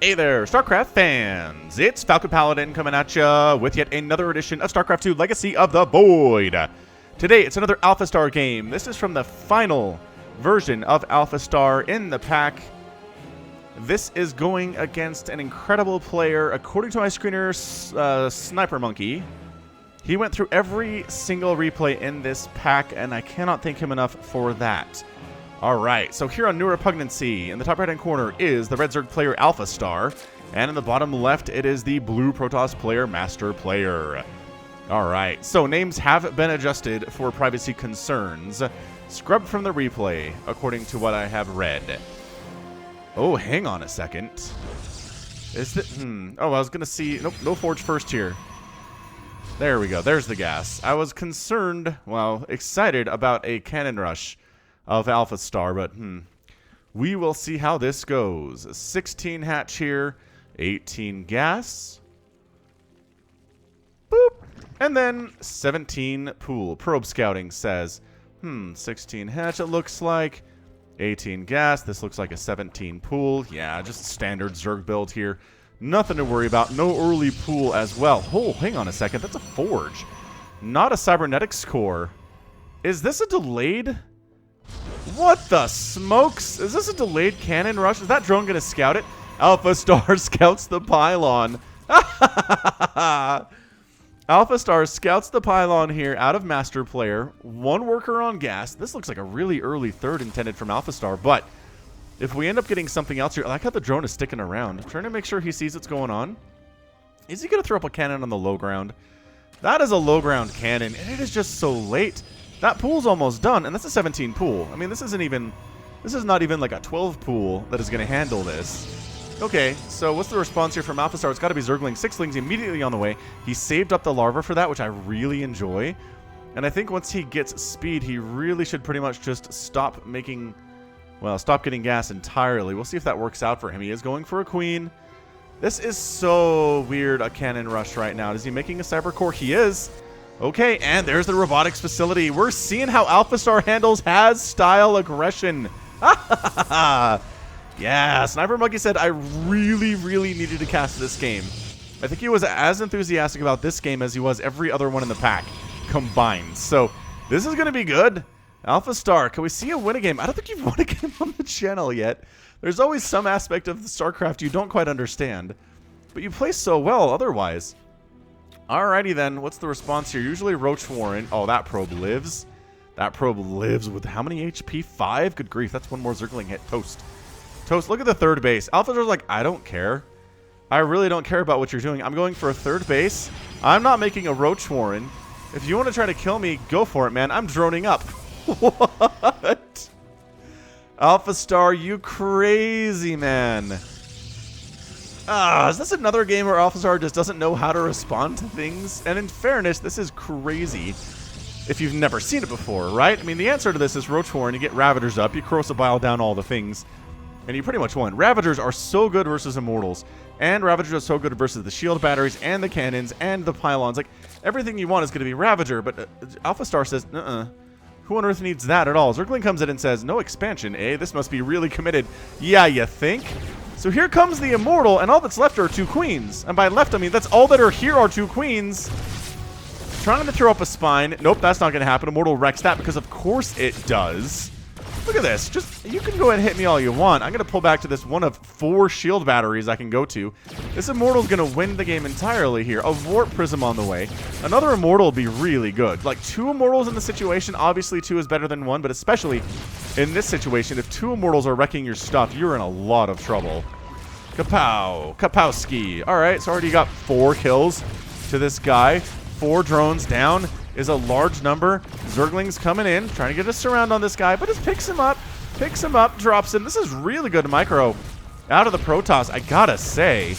Hey there, StarCraft fans! It's Falcon Paladin coming at ya with yet another edition of StarCraft 2 Legacy of the Void. Today, it's another AlphaStar game. This is from the final version of AlphaStar in the pack. This is going against an incredible player, according to my screener, Sniper Monkey. He went through every single replay in this pack, and I cannot thank him enough for that. Alright, so here on New Repugnancy, in the top right-hand corner is the red Zerg player AlphaStar, and in the bottom left it is the blue Protoss player Master Player. Alright, so names have been adjusted for privacy concerns, scrubbed from the replay, according to what I have read. Oh, hang on a second. Is that, oh, I was gonna see, nope, no Forge first here. There we go, there's the gas. I was concerned, well, excited about a cannon rush of AlphaStar, but we will see how this goes. 16 hatch here, 18 gas, boop, and then 17 pool. Probe scouting says, 16 hatch it looks like, 18 gas, this looks like a 17 pool. Yeah, just standard Zerg build here. Nothing to worry about, no early pool as well. Oh, hang on a second, that's a Forge, not a Cybernetics core. Is this a delayed? What the smokes? Is this a delayed cannon rush? Is that drone going to scout it? AlphaStar scouts the pylon. AlphaStar scouts the pylon here out of Master Player. One worker on gas. This looks like a really early third intended from AlphaStar, but if we end up getting something else here, I like how the drone is sticking around. I'm trying to make sure he sees what's going on. Is he going to throw up a cannon on the low ground? That is a low ground cannon, and it is just so late. That pool's almost done, and that's a 17 pool. I mean, this is not even like a 12 pool that is going to handle this. Okay, so what's the response here from AlphaStar? It's got to be Zergling. 6-lings immediately on the way. He saved up the larva for that, which I really enjoy. And I think once he gets speed, he really should pretty much just stop getting gas entirely. We'll see if that works out for him. He is going for a queen. This is so weird, a cannon rush right now. Is he making a cyber core? He is. Okay, and there's the robotics facility. We're seeing how AlphaStar handles has-style aggression. Yeah, Sniper Monkey said, I really, really needed to cast this game. I think he was as enthusiastic about this game as he was every other one in the pack combined. So, this is going to be good. AlphaStar, can we see you win a game? I don't think you've won a game on the channel yet. There's always some aspect of the StarCraft you don't quite understand. But you play so well otherwise. Alrighty then, what's the response here? Usually Roach Warren. Oh, that probe lives. That probe lives with how many HP? 5? Good grief, that's one more Zergling hit. Toast. Toast, look at the third base. AlphaStar's like, I don't care. I really don't care about what you're doing. I'm going for a third base. I'm not making a Roach Warren. If you want to try to kill me, go for it, man. I'm droning up. What? AlphaStar, you crazy man. Is this another game where AlphaStar just doesn't know how to respond to things? And in fairness, this is crazy if you've never seen it before, right? I mean, the answer to this is Roach Warren. You get Ravagers up, you Corrosabile down all the things, and you pretty much won. Ravagers are so good versus Immortals, and Ravagers are so good versus the shield batteries, and the cannons, and the pylons. Like, everything you want is going to be Ravager, but AlphaStar says, who on earth needs that at all? Zergling comes in and says, no expansion, eh? This must be really committed. Yeah, you think? So here comes the Immortal, and all that's left are 2 queens. And by left, I mean that's all that are here are 2 queens. Trying to throw up a spine. Nope, that's not going to happen. Immortal wrecks that because of course it does. Look at this. Just, you can go ahead and hit me all you want. I'm going to pull back to this one of 4 shield batteries I can go to. This Immortal's going to win the game entirely here. A Warp Prism on the way. Another Immortal would be really good. Like 2 Immortals in the situation. Obviously 2 is better than 1, but especially in this situation, if 2 Immortals are wrecking your stuff, you're in a lot of trouble. Kapow. Kapowski. Alright, so already got 4 kills to this guy. 4 drones down is a large number. Zerglings coming in, trying to get a surround on this guy, but just picks him up, drops him. This is really good micro out of the Protoss, I gotta say.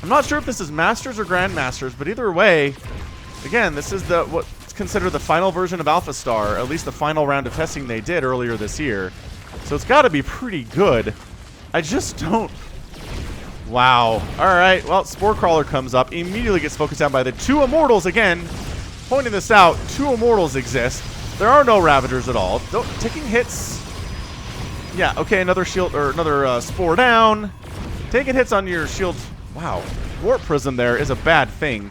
I'm not sure if this is Masters or Grandmasters, but either way, again, this is what's considered the final version of AlphaStar, at least the final round of testing they did earlier this year. So it's got to be pretty good. I just don't... Wow. Alright, well, Spore Crawler comes up, immediately gets focused down by the 2 Immortals again. Pointing this out, 2 Immortals exist. There are no Ravagers at all. Taking hits. Yeah, okay, another shield, or another Spore down. Taking hits on your shields. Wow. Warp Prism there is a bad thing.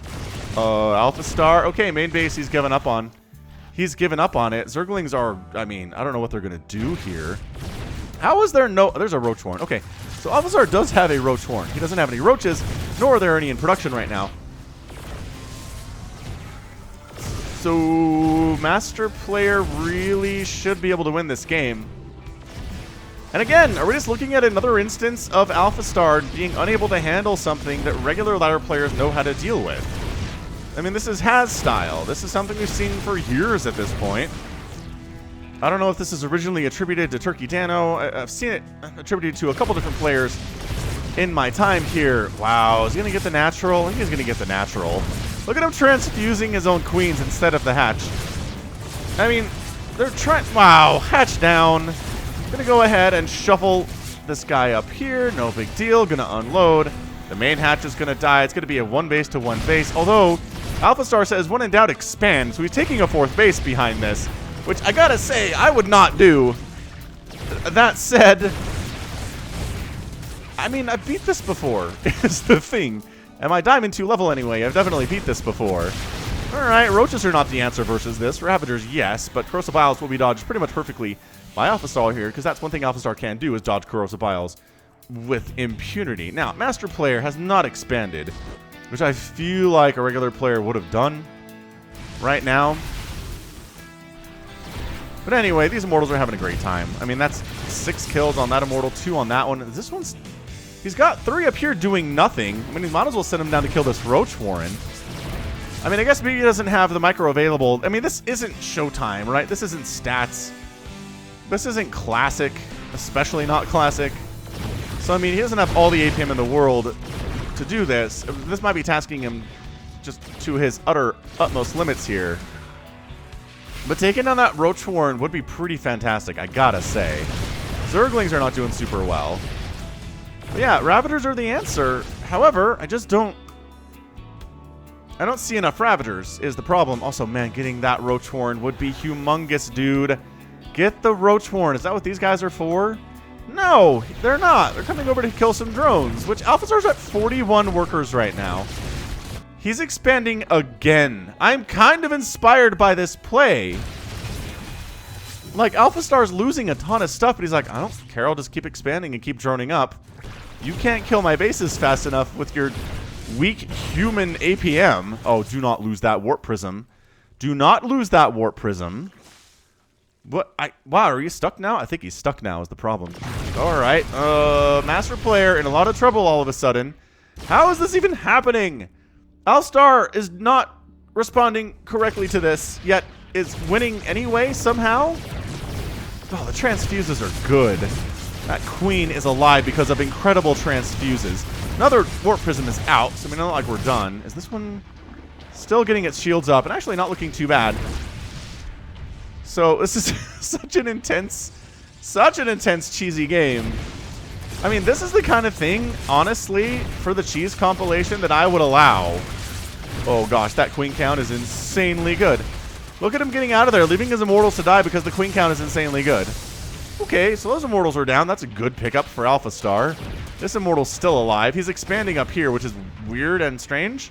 AlphaStar. Okay, main base he's given up on. He's given up on it. Zerglings are, I mean, I don't know what they're going to do here. How is there no... There's a Roach Horn. Okay, so AlphaStar does have a Roach Horn. He doesn't have any roaches, nor are there any in production right now. So, Master Player really should be able to win this game. And again, are we just looking at another instance of AlphaStar being unable to handle something that regular ladder players know how to deal with? I mean, this is Has style. This is something we've seen for years at this point. I don't know if this is originally attributed to Turkey Dano. I've seen it attributed to a couple different players in my time here. Wow, is he going to get the natural? I think he's going to get the natural. Look at him transfusing his own queens instead of the hatch. I mean, they're trying... Wow, hatch down. Gonna go ahead and shuffle this guy up here. No big deal. Gonna unload. The main hatch is gonna die. It's gonna be a 1 base to 1 base. Although, AlphaStar says, when in doubt, expand. So he's taking a 4th base behind this, which I gotta say, I would not do. That said, I mean, I've beat this before, is the thing. At my Diamond 2 level anyway, I've definitely beat this before. Alright, roaches are not the answer versus this. Ravagers, yes, but Corrosive Biles will be dodged pretty much perfectly by AlphaStar here, because that's one thing AlphaStar can do, is dodge Corrosive Biles with impunity. Now, Master Player has not expanded, which I feel like a regular player would have done right now. But anyway, these Immortals are having a great time. I mean, that's 6 kills on that Immortal, 2 on that one. This one's... He's got 3 up here doing nothing. I mean, he might as well send him down to kill this Roach Warren. I mean, I guess maybe he doesn't have the micro available. I mean, this isn't Showtime, right? This isn't stats. This isn't classic, especially not classic. So, I mean, he doesn't have all the APM in the world to do this. This might be tasking him just to his utmost limits here. But taking down that Roach Warren would be pretty fantastic, I gotta say. Zerglings are not doing super well. But yeah, Ravagers are the answer. However, I don't see enough Ravagers is the problem. Also, man, getting that Roach Horn would be humongous, dude. Get the Roach Horn. Is that what these guys are for? No, they're not. They're coming over to kill some drones, which AlphaStar's at 41 workers right now. He's expanding again. I'm kind of inspired by this play. Like, AlphaStar's losing a ton of stuff, but he's like, I don't care. I'll just keep expanding and keep droning up. You can't kill my bases fast enough with your weak human APM. Oh, do not lose that Warp Prism. Do not lose that Warp Prism. What? Wow, are you stuck now? I think he's stuck now is the problem. Alright, Master Player in a lot of trouble all of a sudden. How is this even happening? AlphaStar is not responding correctly to this, yet is winning anyway, somehow? Oh, the transfuses are good. That queen is alive because of incredible transfuses. Another Warp Prism is out, so I mean, not like we're done. Is this one still getting its shields up and actually not looking too bad? So this is such an intense cheesy game. I mean, this is the kind of thing, honestly, for the cheese compilation that I would allow. Oh gosh, that queen count is insanely good. Look at him getting out of there, leaving his Immortals to die because the queen count is insanely good. Okay, so those Immortals are down. That's a good pickup for AlphaStar. This Immortal's still alive. He's expanding up here, which is weird and strange.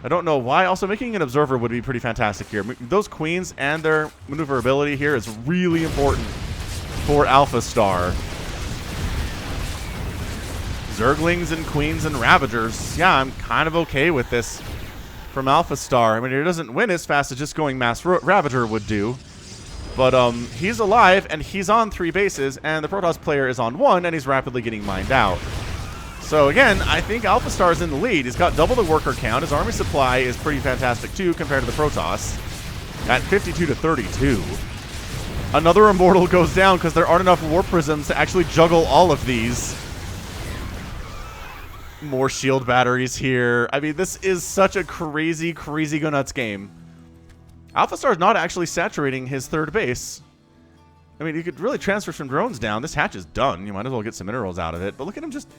I don't know why. Also, making an Observer would be pretty fantastic here. Those queens and their maneuverability here is really important for AlphaStar. Zerglings and queens and Ravagers. Yeah, I'm kind of okay with this from AlphaStar. I mean, he doesn't win as fast as just going Mass Ravager would do. But he's alive, and he's on 3 bases, and the Protoss player is on 1, and he's rapidly getting mined out. So again, I think AlphaStar is in the lead. He's got double the worker count. His army supply is pretty fantastic too compared to the Protoss at 52 to 32. Another Immortal goes down because there aren't enough Warp Prisms to actually juggle all of these. More shield batteries here. I mean, this is such a crazy, crazy go-nuts game. AlphaStar is not actually saturating his 3rd base. I mean, you could really transfer some drones down. This hatch is done. You might as well get some minerals out of it. But look at him just...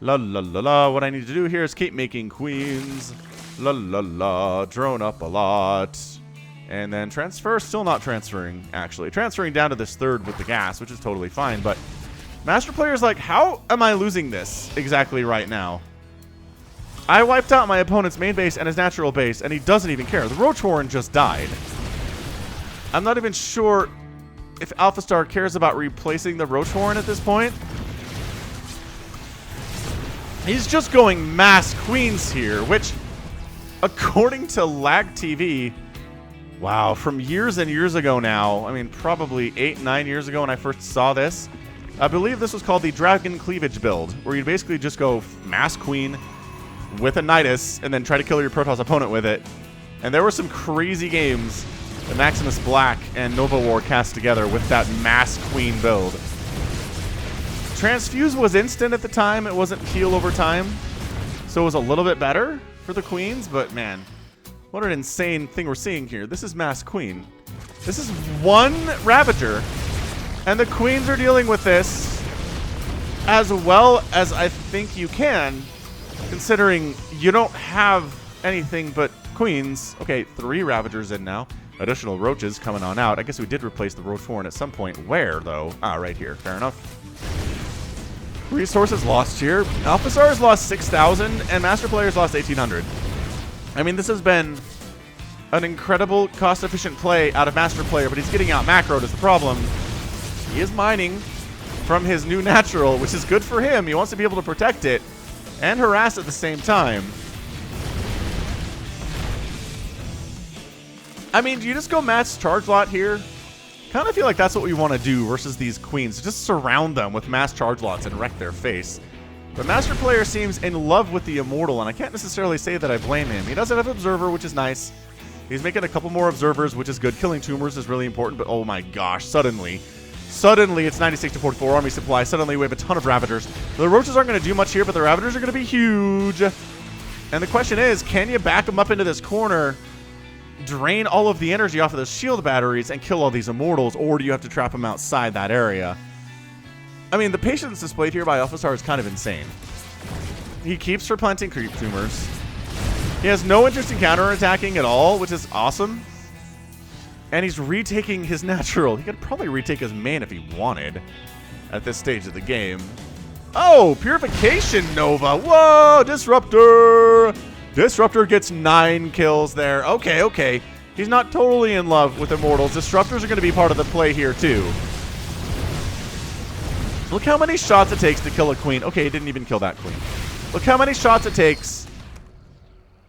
La la la la. What I need to do here is keep making queens. La la la. Drone up a lot. And then transfer. Still not transferring, actually. Transferring down to this 3rd with the gas, which is totally fine. But Master Player's like, how am I losing this exactly right now? I wiped out my opponent's main base and his natural base, and he doesn't even care. The Roach Warren just died. I'm not even sure if AlphaStar cares about replacing the Roach Warren at this point. He's just going mass queens here, which, according to Lag TV, wow, from years and years ago now, I mean, probably 8, 9 years ago when I first saw this, I believe this was called the Dragon Cleavage build, where you basically just go mass queen with a Nidus and then try to kill your Protoss opponent with it. And there were some crazy games that Maximus Black and Nova War cast together with that mass queen build. Transfuse was instant at the time. It wasn't heal over time. So it was a little bit better for the queens. But man, what an insane thing we're seeing here. This is mass queen. This is one Ravager. And the queens are dealing with this as well as I think you can, considering you don't have anything but queens. Okay, 3 Ravagers in now. Additional Roaches coming on out. I guess we did replace the Roach Warren at some point. Where, though? Ah, right here. Fair enough. Resources lost here. AlphaStar has lost 6,000, and Master Player's lost 1,800. I mean, this has been an incredible, cost-efficient play out of Master Player, but he's getting out macroed is the problem. He is mining from his new natural, which is good for him. He wants to be able to protect it and harass at the same time. I mean, do you just go mass charge lot here? Kind of feel like that's what we want to do versus these queens. Just surround them with mass charge lots and wreck their face. But Master Player seems in love with the Immortal, and I can't necessarily say that I blame him. He doesn't have Observer, which is nice. He's making a couple more Observers, which is good. Killing tumors is really important, but oh my gosh, suddenly it's 96 to 44 army supply. Suddenly we have a ton of Ravagers. The Roaches aren't going to do much here, but the Ravagers are going to be huge. And the question is, can you back them up into this corner, drain all of the energy off of those shield batteries, and kill all these Immortals, or do you have to trap them outside that area? I mean, the patience displayed here by AlphaStar is kind of insane. He keeps replanting creep tumors. He has no interest in counterattacking at all, which is awesome. And he's retaking his natural. He could probably retake his main if he wanted at this stage of the game. Oh, Purification Nova. Whoa, Disruptor. Disruptor gets 9 kills there. Okay, okay. He's not totally in love with Immortals. Disruptors are going to be part of the play here, too. Look how many shots it takes to kill a queen. Okay, he didn't even kill that queen. Look how many shots it takes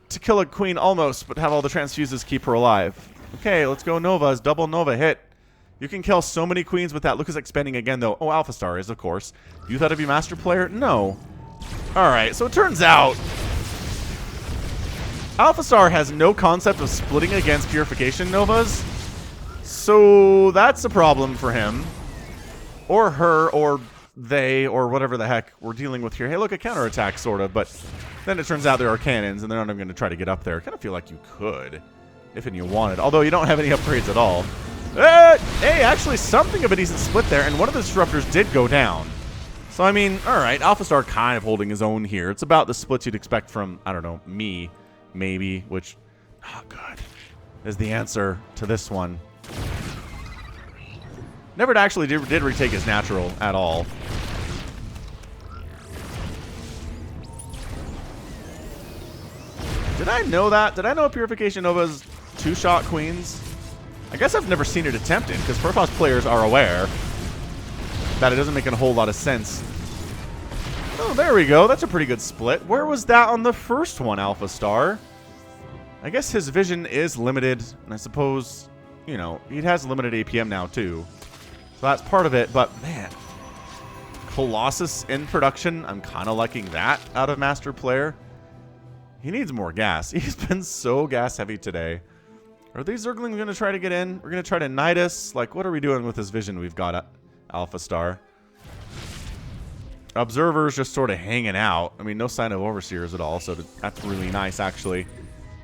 to kill a queen almost, but have all the transfuses keep her alive. Okay, let's go Novas. Double Nova hit. You can kill so many queens with that. Look, it's expanding again, though. Oh, AlphaStar is, of course. You thought it'd be Master Player? No. Alright, so it turns out AlphaStar has no concept of splitting against Purification Novas. So that's a problem for him. Or her, or they, or whatever the heck we're dealing with here. Hey, look, a counterattack, sort of, but then it turns out there are cannons, and they're not even going to try to get up there. I kind of feel like you could, if and you wanted, although you don't have any upgrades at all. Hey, actually, something of a decent split there, and one of the disruptors did go down. So, I mean, alright, AlphaStar kind of holding his own here. It's about the splits you'd expect from, I don't know, me, maybe, which, not good, is the answer to this one. Never actually did retake his natural at all. Did I know that? Did I know Purification Nova's 2-shot queens? I guess I've never seen it attempted, because Protoss players are aware that it doesn't make a whole lot of sense. Oh, there we go. That's a pretty good split. Where was that on the first one, AlphaStar? I guess his vision is limited, and I suppose, you know, he has limited APM now, too. So that's part of it, but man, Colossus in production, I'm kind of liking that out of Master Player. He needs more gas. He's been so gas heavy today. Are these Zerglings going to try to get in? We're going to try to Nidus. Like, what are we doing with this vision we've got at AlphaStar? Observers just sort of hanging out. I mean, no sign of Overseers at all, so that's really nice, actually.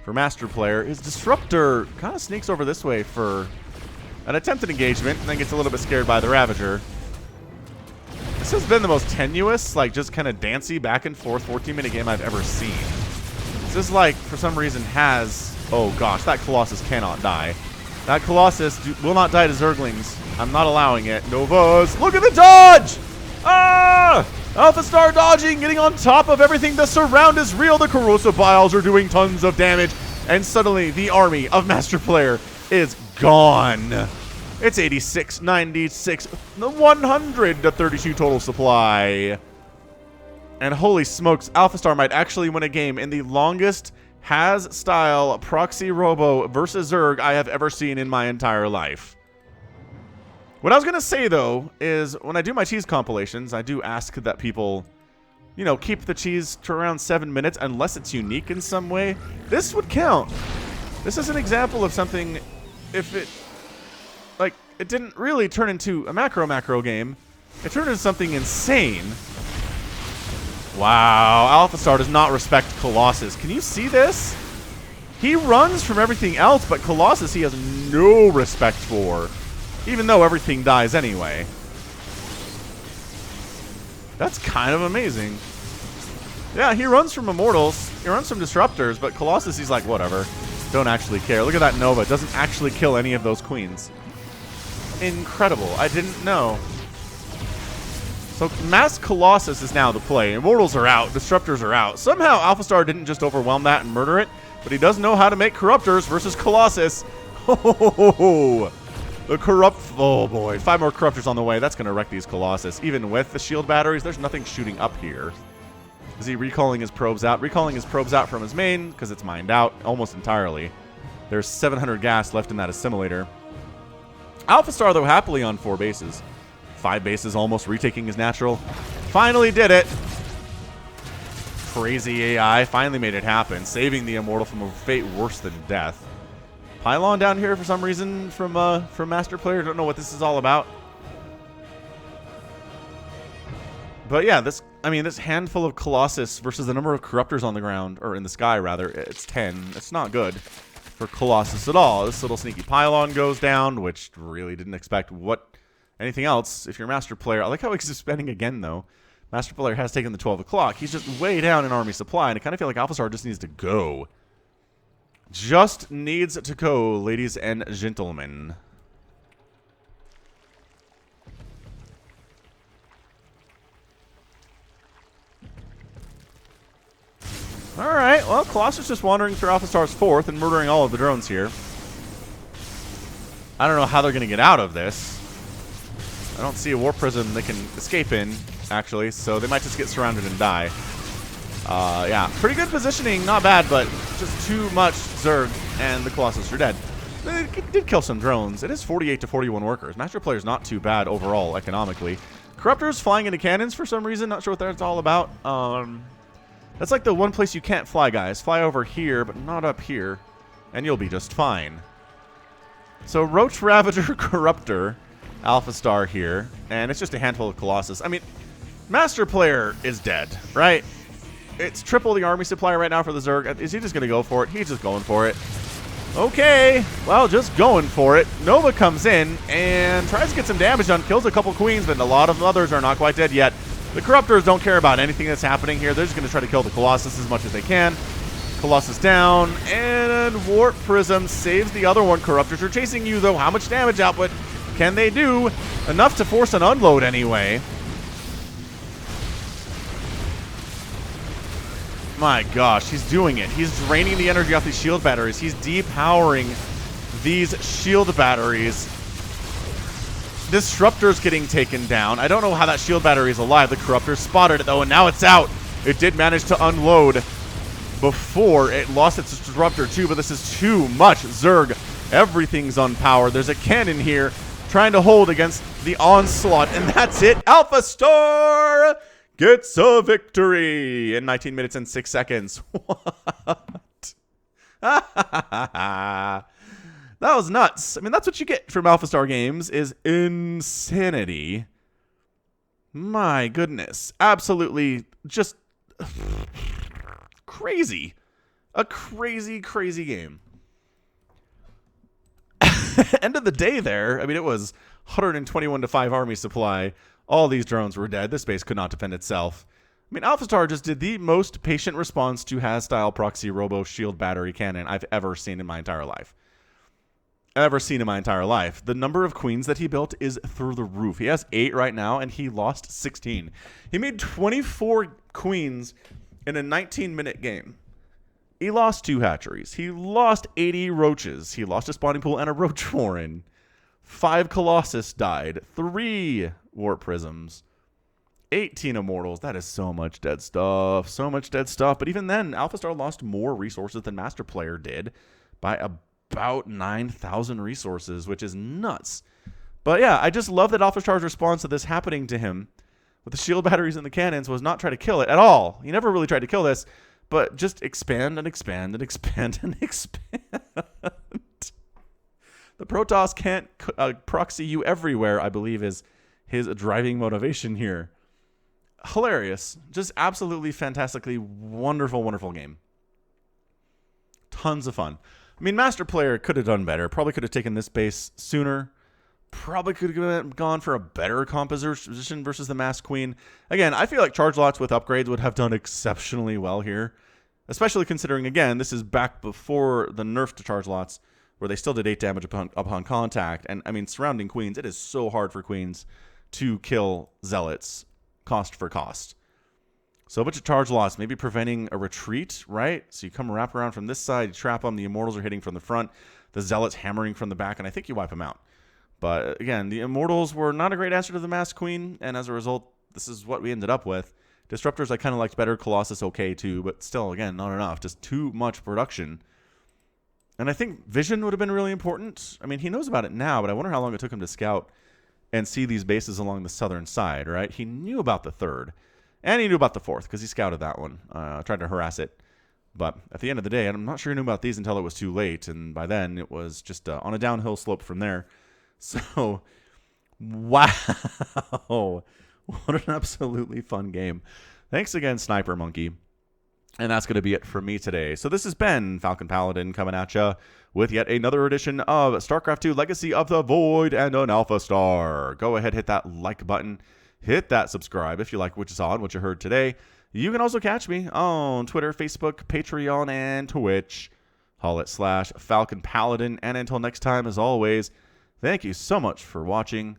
For Master Player, his Disruptor kind of sneaks over this way for an attempted engagement, and then gets a little bit scared by the Ravager. This has been the most tenuous, like, just kind of dancy back and forth 14-minute game I've ever seen. This is like, for some reason, has... Oh, gosh, that Colossus cannot die. That Colossus will not die to Zerglings. I'm not allowing it. Novas, look at the dodge! Ah! AlphaStar dodging, getting on top of everything. The surround is real. The corrosive biles are doing tons of damage. And suddenly, the army of Master Player is gone. It's 86, 96, 100 to 32 total supply. And holy smokes, AlphaStar might actually win a game in the longest has-style proxy robo versus Zerg I have ever seen in my entire life. What I was going to say, though, is when I do my cheese compilations, I do ask that people, you know, keep the cheese to around 7 minutes unless it's unique in some way. This would count. This is an example of something, if it, like, it didn't really turn into a macro game. It turned into something insane. Wow, AlphaStar does not respect Colossus. Can you see this? He runs from everything else, but Colossus he has no respect for. Even though everything dies anyway. That's kind of amazing. Yeah, he runs from Immortals. He runs from Disruptors, but Colossus, he's like, whatever. Don't actually care. Look at that Nova. It doesn't actually kill any of those queens. Incredible. I didn't know. So Mass Colossus is now the play. Immortals are out. Disruptors are out. Somehow AlphaStar didn't just overwhelm that and murder it, but he does know how to make Corruptors versus Colossus. Oh, the oh boy. 5 more Corruptors on the way. That's going to wreck these Colossus. Even with the shield batteries, there's nothing shooting up here. Is he recalling his probes out? Recalling his probes out from his main because it's mined out almost entirely. There's 700 gas left in that assimilator. AlphaStar, though, happily on 4 bases. 5 bases almost retaking his natural. Finally did it. Crazy AI finally made it happen, saving the Immortal from a fate worse than death. Pylon down here for some reason from Master Player. Don't know what this is all about. But yeah, this handful of Colossus versus the number of Corruptors on the ground, or in the sky rather, it's 10. It's not good for Colossus at all. This little sneaky Pylon goes down, which really didn't expect anything else. If you're Master Player, I like how he's spending again though. Master Player has taken the 12 o'clock. He's just way down in army supply, and I kind of feel like AlphaStar just needs to go. Just needs to go, ladies and gentlemen. Alright, well, Colossus just wandering through AlphaStar's 4th and murdering all of the drones here. I don't know how they're going to get out of this. I don't see a Warp Prism they can escape in, actually, so they might just get surrounded and die. Yeah, pretty good positioning, not bad, but just too much Zerg, and the Colossus are dead. They did kill some drones. It is 48 to 41 workers. Master Player's not too bad overall, economically. Corruptors flying into cannons for some reason, not sure what that's all about. That's like the one place you can't fly, guys. Fly over here, but not up here, and you'll be just fine. So Roach Ravager Corruptor, AlphaStar here, and it's just a handful of Colossus. I mean, Master Player is dead, right? It's triple the army supply right now for the Zerg. Is he just going to go for it? He's just going for it. Okay, well, just going for it. Nova comes in and tries to get some damage done, kills a couple queens, but a lot of others are not quite dead yet. The Corruptors don't care about anything that's happening here. They're just going to try to kill the Colossus as much as they can. Colossus down, and Warp Prism saves the other one. Corruptors are chasing you, though. How much damage output can they do? Enough to force an unload anyway. My gosh, he's doing it. He's draining the energy off these shield batteries. He's depowering these shield batteries. Disruptor's getting taken down. I don't know how that shield battery is alive. The Corruptor spotted it, though, and now it's out. It did manage to unload before it lost its Disruptor, too, but this is too much Zerg. Everything's unpowered. There's a cannon here trying to hold against the onslaught, and that's it. AlphaStar gets a victory in 19 minutes and 6 seconds. What? That was nuts. I mean, that's what you get from AlphaStar games, is insanity. My goodness. Absolutely just crazy. A crazy, crazy game. End of the day there, I mean, it was 121 to 5 army supply. All these drones were dead. This base could not defend itself. I mean, AlphaStar just did the most patient response to has-style proxy robo shield battery cannon I've ever seen in my entire life. ever seen in my entire life. The number of queens that he built is through the roof. He has 8 right now, and he lost 16. He made 24 queens in a 19-minute game. He lost 2 hatcheries. He lost 80 roaches. He lost a spawning pool and a roach warren. 5 Colossus died. 3 warp prisms. 18 immortals. That is so much dead stuff. So much dead stuff. But even then, AlphaStar lost more resources than Master Player did by about 9,000 resources, which is nuts. But yeah, I just love that AlphaStar's response to this happening to him with the shield batteries and the cannons was not try to kill it at all. He never really tried to kill this, but just expand and expand and expand and expand. The Protoss can't proxy you everywhere, I believe, is his driving motivation here. Hilarious. Just absolutely fantastically wonderful, wonderful game. Tons of fun. I mean, Master Player could have done better. Probably could have taken this base sooner. Probably could have gone for a better composition versus the Masked Queen. Again, I feel like Charge Lots with upgrades would have done exceptionally well here. Especially considering, again, this is back before the nerf to Charge Lots, where they still did 8 damage upon contact. And, I mean, surrounding queens, it is so hard for queens to kill zealots, cost for cost. So a bunch of Charge Lots, maybe preventing a retreat, right? So you come wrap around from this side, you trap them, the Immortals are hitting from the front, the Zealots hammering from the back, and I think you wipe them out. But, again, the Immortals were not a great answer to the Masked Queen, and as a result, this is what we ended up with. Disruptors I kind of liked better, Colossus okay too, but still, again, not enough. Just too much production. And I think vision would have been really important. I mean, he knows about it now, but I wonder how long it took him to scout and see these bases along the southern side, right? He knew about the 3rd, and he knew about the 4th, because he scouted that one. Tried to harass it. But at the end of the day, I'm not sure he knew about these until it was too late, and by then it was just on a downhill slope from there. So, wow. What an absolutely fun game. Thanks again, Sniper Monkey. And that's going to be it for me today. So this has been Falcon Paladin coming at you with yet another edition of StarCraft 2 Legacy of the Void and an AlphaStar. Go ahead, hit that like button. Hit that subscribe if you like what you saw and what you heard today. You can also catch me on Twitter, Facebook, Patreon, and Twitch. /Falcon Paladin. And until next time, as always, thank you so much for watching,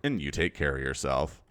and you take care of yourself.